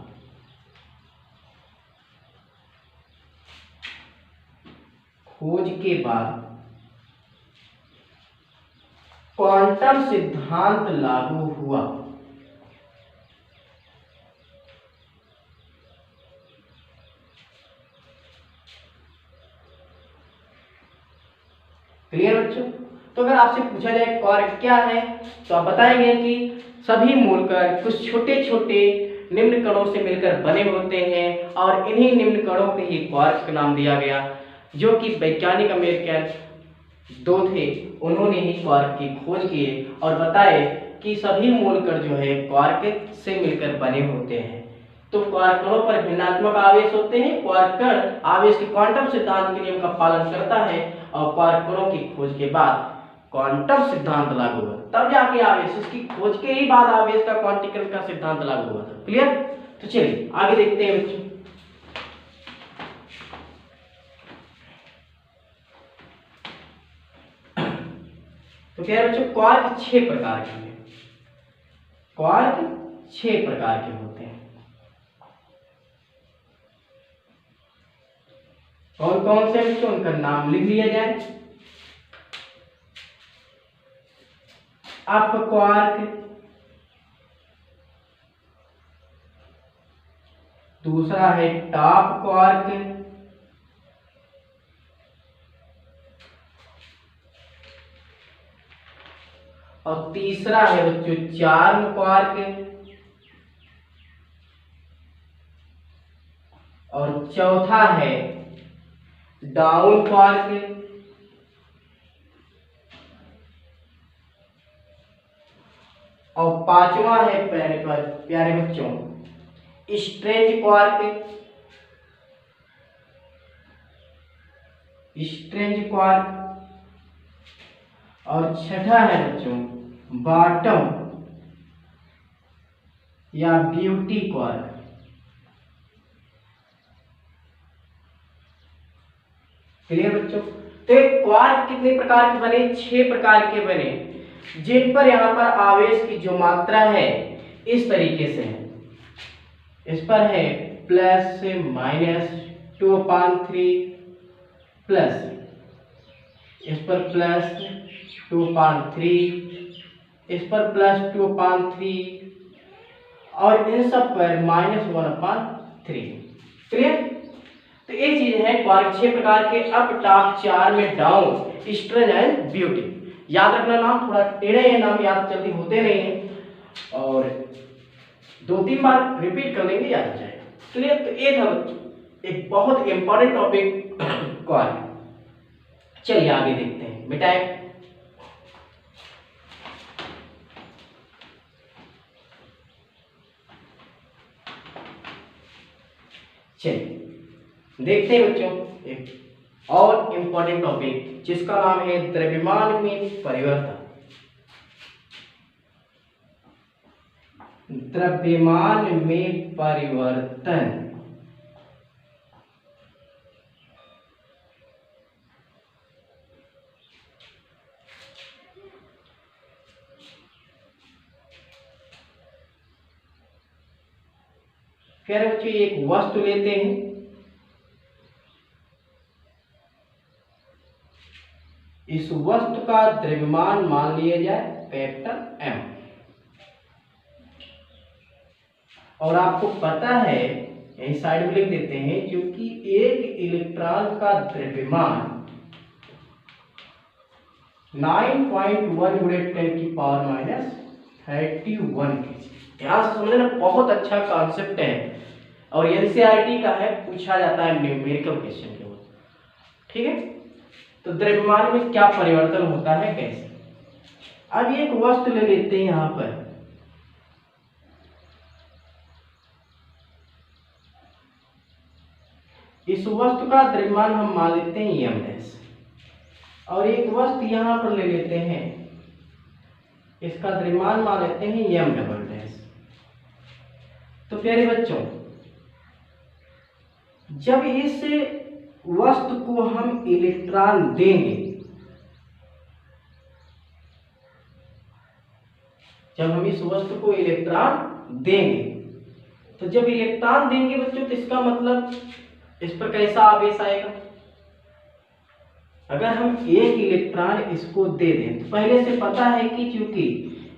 क्वांटम सिद्धांत लागू हुआ। क्लियर बच्चों? तो अगर आपसे पूछा जाए क्वार्क क्या है तो आप बताएंगे कि सभी मूलकण कुछ छोटे छोटे निम्न कणों से मिलकर बने होते हैं और इन्हीं निम्न कणों को ही क्वार्क का नाम दिया गया, जो कि वैज्ञानिक अमेरिकन 2 थे, उन्होंने ही क्वार्क की खोज की और बताए कि सभी मूलकण जो है क्वार्क से मिलकर बने होते हैं। तो क्वार्क कणों पर भिन्नात्मक आवेश होते हैं। क्वार्क कण आवेश के क्वांटम सिद्धांत के नियम का पालन करता है और क्वार्क कणों की खोज के बाद क्वांटम सिद्धांत लागू हुआ, तब जाके आवेश, इसकी खोज के ही बाद आवेश का क्वांटीकरण का सिद्धांत लागू हुआ था। क्लियर? तो चलिए आगे देखते हैं बच्चों। तो क्या है बच्चों, क्वार्क 6 प्रकार के हैं। क्वार्क 6 प्रकार के होते हैं। कौन कौन से बच्चों, उनका नाम लिख लिया जाए। अप क्वार्क, दूसरा है टॉप क्वार्क, और तीसरा है बच्चों चार्म क्वार्क, और चौथा है डाउन क्वार्क, और पांचवा है प्यारे बच्चों स्ट्रेंज क्वार्क, स्ट्रेंज क्वार्क, और छठा है बच्चों बॉटम या ब्यूटी क्वार्क। क्लियर बच्चों? तो एक क्वार्क कितने प्रकार के बने? 6 प्रकार के बने, जिन पर यहाँ पर आवेश की जो मात्रा है इस तरीके से है। इस पर है प्लस से माइनस 2/3 प्लस, इस पर प्लस 2/3, इस पर प्लस 2/3 और इन सब पर -1/3। क्लियर? तो एक चीज है क्वार्क 6 प्रकार के, अप टॉप 4 में डाउन, स्ट्रेंज एंड ब्यूटी। याद रखना नाम थोड़ा टेढ़े हैं, नाम याद जल्दी होते नहीं है, और 2-3 बार रिपीट कर लेंगे याद हो जाएगा। क्लियर? तो ये था एक बहुत इंपॉर्टेंट टॉपिक क्वार्क। चलिए आगे देखते हैं बेटा। चलिए देखते हैं बच्चों एक और इंपॉर्टेंट टॉपिक जिसका नाम है द्रव्यमान में परिवर्तन। द्रव्यमान में परिवर्तन। कह रहे बच्चों एक वस्तु लेते हैं, इस वस्तु का द्रव्यमान मान लिया जाए कैपिटल M, और आपको पता है यही साइड में लिख देते हैं क्योंकि एक इलेक्ट्रॉन का द्रव्यमान 9.1 × 10⁻31 kg। ध्यान से समझना, बहुत अच्छा कॉन्सेप्ट है और एनसीईआरटी का है, पूछा जाता है न्यूमेरिकल क्वेश्चन के ऊपर। ठीक है? तो द्रव्यमान में क्या परिवर्तन होता है, कैसे? अब एक वस्तु ले लेते हैं यहां पर, इस वस्तु का द्रव्यमान हम मान लेते हैं m', और एक वस्तु यहां पर ले लेते हैं, इसका द्रव्यमान मान लेते हैं m'। तो प्यारे बच्चों जब इस वस्तु को हम इलेक्ट्रॉन देंगे, जब हम इस वस्तु को इलेक्ट्रॉन देंगे, तो जब इलेक्ट्रॉन देंगे बच्चों तो इसका मतलब इस पर कैसा आवेश आएगा? अगर हम एक इलेक्ट्रॉन इसको दे दें तो पहले से पता है कि चूंकि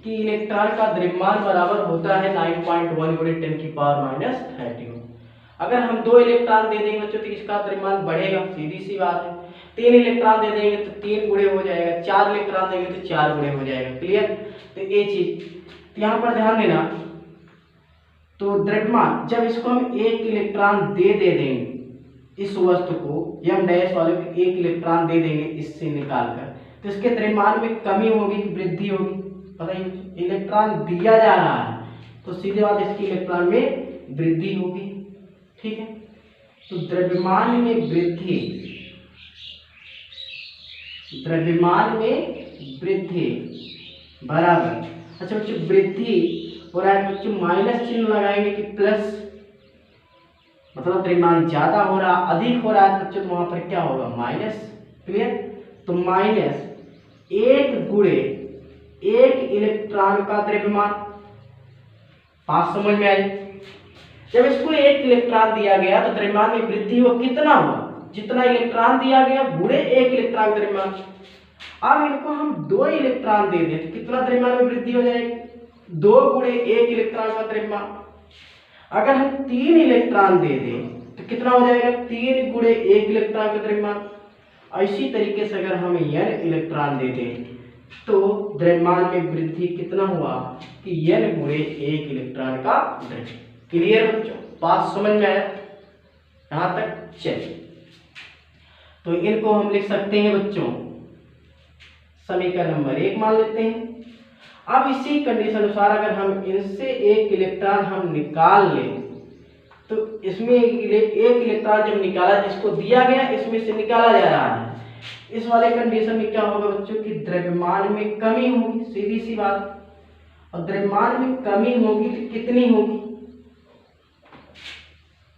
कि इलेक्ट्रॉन का द्रव्यमान बराबर होता है 9.1 × 10⁻31। अगर हम 2 इलेक्ट्रॉन दे देंगे बच्चों तो इसका द्रव्यमान बढ़ेगा, सीधी सी बात है। 3 इलेक्ट्रॉन दे देंगे तो 3 गुणे हो जाएगा, 4 इलेक्ट्रॉन देंगे तो 4 गुणे हो जाएगा। क्लियर? तो ये चीज यहाँ पर ध्यान देना। तो द्रव्यमान जब इसको हम एक इलेक्ट्रॉन दे देंगे, इस वस्तु को m' वाले को एक इलेक्ट्रॉन दे देंगे इससे निकालकर, तो इसके द्रव्यमान में कमी होगी कि वृद्धि होगी? बताइए, इलेक्ट्रॉन दिया जा रहा है तो सीधे बात इसकी इलेक्ट्रॉन में वृद्धि होगी। ठीक है? तो द्रव्यमान में वृद्धि, द्रव्यमान में वृद्धि बराबर, अच्छा बच्चों वृद्धि हो रहा है बच्चों, माइनस चिन्ह लगाएंगे कि प्लस, मतलब द्रव्यमान ज्यादा हो रहा, अधिक हो रहा है बच्चों, तो वहां पर क्या होगा? माइनस। क्लियर? तो माइनस 1 गुणे 1 इलेक्ट्रॉन का द्रव्यमान। बात समझ में आई? जब इसको 1 इलेक्ट्रॉन दिया गया तो द्रव्यमान में वृद्धि हो, कितना हुआ? जितना इलेक्ट्रॉन दिया गया गुणे 1 इलेक्ट्रॉन द्रव्यमान। अब इनको हम 2 इलेक्ट्रॉन दे दें तो कितना द्रव्यमान में वृद्धि हो जाएगी? 2 गुणे 1 इलेक्ट्रॉन का द्रव्यमान। अगर हम 3 इलेक्ट्रॉन दे दें तो कितना हो जाएगा? 3 गुणे 1 इलेक्ट्रॉन का द्रव्यमान। इसी तरीके से अगर हम n इलेक्ट्रॉन दे दें तो द्रव्यमान में वृद्धि कितना हुआ कि n गुणे 1 इलेक्ट्रॉन का द्रव्यमान। क्लियर बच्चों? बात समझ में आया यहां तक? चलिए, तो इनको हम लिख सकते हैं बच्चों समीकरण नंबर 1 मान लेते हैं। अब इसी कंडीशन अनुसार अगर हम इनसे 1 इलेक्ट्रॉन हम निकाल लें तो इसमें एक इलेक्ट्रॉन जब निकाला, जिसको दिया गया इसमें से निकाला जा रहा है, इस वाले कंडीशन में क्या होगा बच्चों की द्रव्यमान में कमी होगी, सीधी सी बात। और द्रव्यमान में कमी होगी तो कितनी होगी?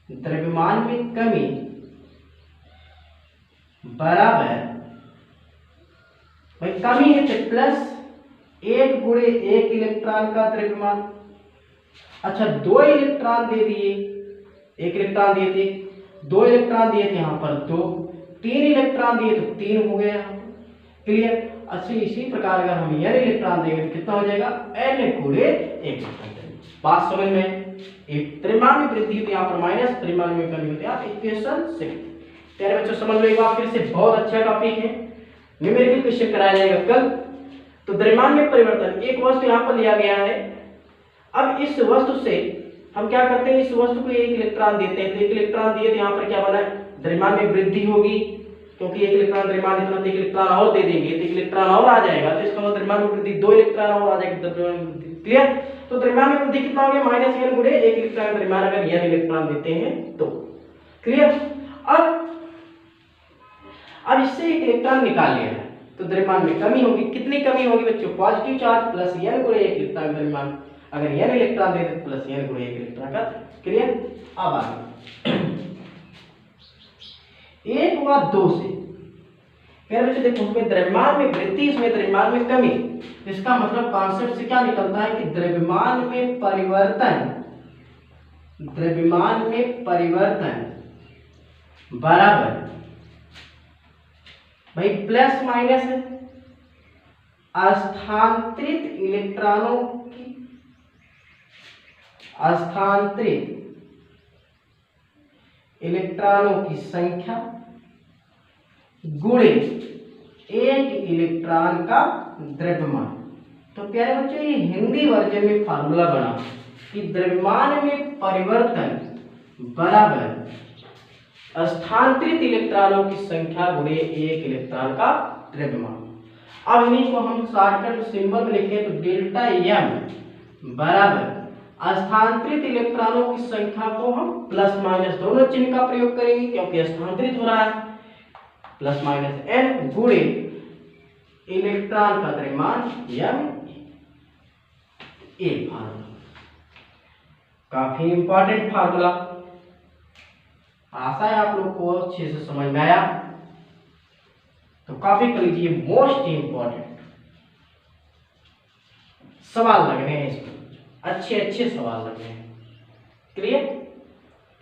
द्रव्यमान में कमी बराबर, भाई कमी है तो प्लस 1 गुणे 1 इलेक्ट्रॉन का द्रव्यमान। अच्छा 2 इलेक्ट्रॉन दे दिए, 1 इलेक्ट्रॉन दिए थे, 2 इलेक्ट्रॉन दिए थे यहाँ पर 2, 3 इलेक्ट्रॉन दिए तो 3 हो गया। क्लियर? अच्छा इसी प्रकार अगर हम n इलेक्ट्रॉन देंगे तो कितना हो जाएगा? n गुणे 1 इलेक्ट्रॉन। बात समझ में? एक द्रव्यमान में वृद्धि होती है यहाँ पर माइनस, द्रव्यमान में कमी होती है यहाँ इक्वेशन 6। प्यारे बच्चों समझ लो एक बार फिर से, बहुत अच्छा टॉपिक है, न्यूमेरिकल क्वेश्चन कराया जाएगा कल। तो द्रव्यमान में परिवर्तन, एक वस्तु यहाँ पर लिया गया है। अब इस वस्तु से हम क्या करते हैं, इस वस्तु को 1 इलेक्ट्रॉन देते हैं, तो 1 इलेक्ट्रॉन दिए तो यहाँ पर क्या बना? द्रव्यमान में वृद्धि होगी, क्योंकि 1 इलेक्ट्रॉन द्रव्यमान इतना, तो 1 इलेक्ट्रॉन और दे देंगे तो 1 इलेक्ट्रॉन और आ जाएगा, तो इसका मतलब द्रव्यमान में वृद्धि, 2 इलेक्ट्रॉन और आ जाएगा द्रव्यमान में वृद्धि। क्लियर? तो द्रव्यमान में वृद्धि कितना हो गया? माइनस n गुणे 1 इलेक्ट्रॉन द्रव्यमान, अगर n इलेक्ट्रॉन देते हैं तो। क्लियर? अब इससे 1 इलेक्ट्रॉन निकाल लिया है तो द्रव्यमान में कमी होगी। कितनी कमी होगी बच्चों? पॉजिटिव चार्ज प्लस n गुणे 1 इलेक्ट्रॉन द्रव्यमान, अगर n इलेक्ट्रॉन दे दे प्लस n गुणे 1 इलेक्ट्रॉन का। क्लियर? अब आगे 1 व 2 से फिर बच्चों देखो, उसमें द्रव्यमान में वृद्धि, इसमें द्रव्यमान में कमी। इसका मतलब कॉन्सेप्ट से क्या निकलता है कि द्रव्यमान में परिवर्तन, द्रव्यमान में परिवर्तन बराबर, भाई प्लस माइनस है स्थानांतरित इलेक्ट्रॉनों की, स्थानांतरित इलेक्ट्रॉनों की संख्या गुणे 1 इलेक्ट्रॉन का द्रव्यमान। तो प्यारे बच्चों ये हिंदी वर्जन में फार्मूला बना कि द्रव्यमान में परिवर्तन बराबर स्थानांतरित इलेक्ट्रॉनों की संख्या गुणे 1 इलेक्ट्रॉन का द्रव्यमान। अब इन्हीं को हम शॉर्टकट सिंबल में लिखें तो डेल्टा m बराबर स्थानांतरित इलेक्ट्रॉनों की संख्या को हम प्लस माइनस दोनों चिन्ह का प्रयोग करेंगे, क्योंकि स्थानांतरित हो रहा है, प्लस माइनस n गुणे इलेक्ट्रॉन का द्रव्यमान m। एक फार्मूला, काफी इंपॉर्टेंट फार्मूला, आशा है आप लोग को अच्छे से समझ में आया। तो काफी कर लीजिए, मोस्ट इंपॉर्टेंट सवाल लग रहे हैं इसमें, अच्छे अच्छे सवाल लग रहे हैं। क्लियर?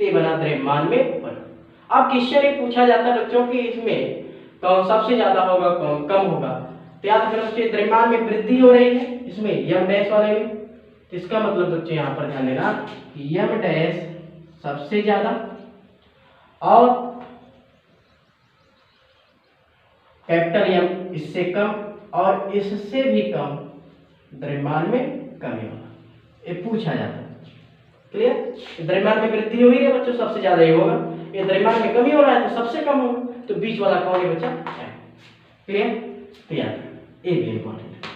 ते बना द्रव्यमान में पर। अब क्वेश्चन ये पूछा जाता है बच्चों कि इसमें कौन सबसे ज्यादा होगा, कौन कम होगा। तो याद करो बच्चे द्रव्यमान में वृद्धि हो रही है इसमें m डैश वाले में, तो इसका मतलब बच्चे यहाँ पर ध्यान देना कि m डैश सबसे ज्यादा और कैपिटल M इससे कम और इससे भी कम द्रव्यमान में कमी होगा, ये पूछा जाता है। क्लियर? द्रव्यमान में वृद्धि हो रही है बच्चों, सबसे ज्यादा ये होगा, ये द्रव्यमान में कमी हो रहा है तो सबसे कम होगा, तो बीच वाला कौन है बच्चा? क्लियर? तो याद ये भी इंपॉर्टेंट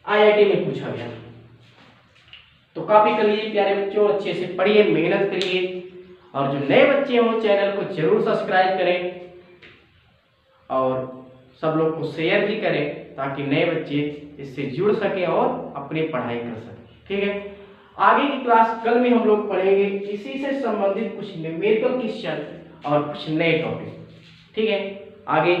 IIT में पूछा गया, तो कॉपी कर लीजिए प्यारे बच्चों, अच्छे से पढ़िए, मेहनत करिए, और जो नए बच्चे हों चैनल को जरूर सब्सक्राइब करें और सब लोग को शेयर भी करें, ताकि नए बच्चे इससे जुड़ सकें और अपनी पढ़ाई कर सकें। ठीक है? आगे की क्लास कल में हम लोग पढ़ेंगे इसी से संबंधित कुछ न्यूमेरिकल क्वेश्चन और कुछ नए टॉपिक। ठीक है? आगे